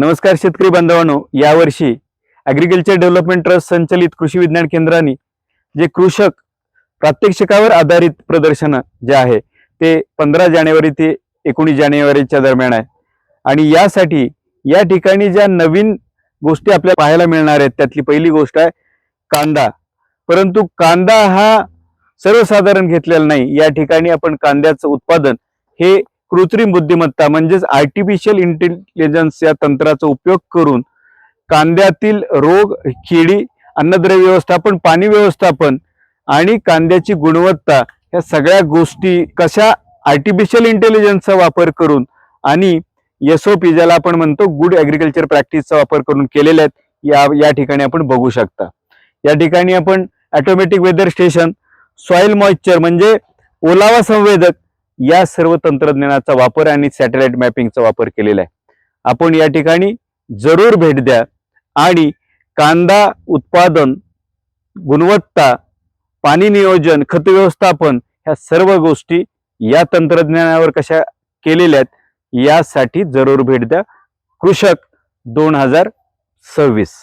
नमस्कार शेतकरी बांधवांनो, यावर्षी ॲग्रिकल्चर डेव्हलपमेंट ट्रस्ट संचलित कृषी विज्ञान केंद्राने जे कृषक प्रात्यक्षिकावर आधारित प्रदर्शन जे आहे ते 15 जानेवारी ते 19 जानेवारीच्या दरम्यान आहे। आणि यासाठी या ठिकाणी ज्या नवीन गोष्टी आपल्याला पाहायला मिळणार आहेत त्यातली पहिली गोष्ट आहे कांदा। परंतु कांदा हा सर्वसाधारण घेतलेला नाही। या ठिकाणी आपण कांद्याचं उत्पादन हे कृत्रिम बुद्धिमत्ता म्हणजेच आर्टिफिशियल इंटेलिजन्स या तंत्राचा उपयोग करून कांद्यातील रोग, किडी, अन्नद्रव्य व्यवस्थापन, पाणी व्यवस्थापन आणि कांद्याची गुणवत्ता या सगळ्या गोष्टी कशा आर्टिफिशियल इंटेलिजन्सचा वापर करून आणि SOP ज्याला आपण म्हणतो गुड ॲग्रिकल्चर प्रॅक्टिसचा वापर करून केलेल्या आहेत या ठिकाणी आपण बघू शकता। या ठिकाणी आपण automatic weather station, soil moisture म्हणजे ओलावा संवेदक या सर्व तंत्रज्ञानाचा वापर आणि सॅटेलाइट मॅपिंगचा वापर केलेला आहे। आपण या ठिकाणी जरूर भेट द्या आणि कांदा उत्पादन, गुणवत्ता, पाणी नियोजन, खत व्यवस्थापन ह्या सर्व गोष्टी या तंत्रज्ञानावर कशा केलेल्या आहेत यासाठी जरूर भेट द्या। कृषक 2026।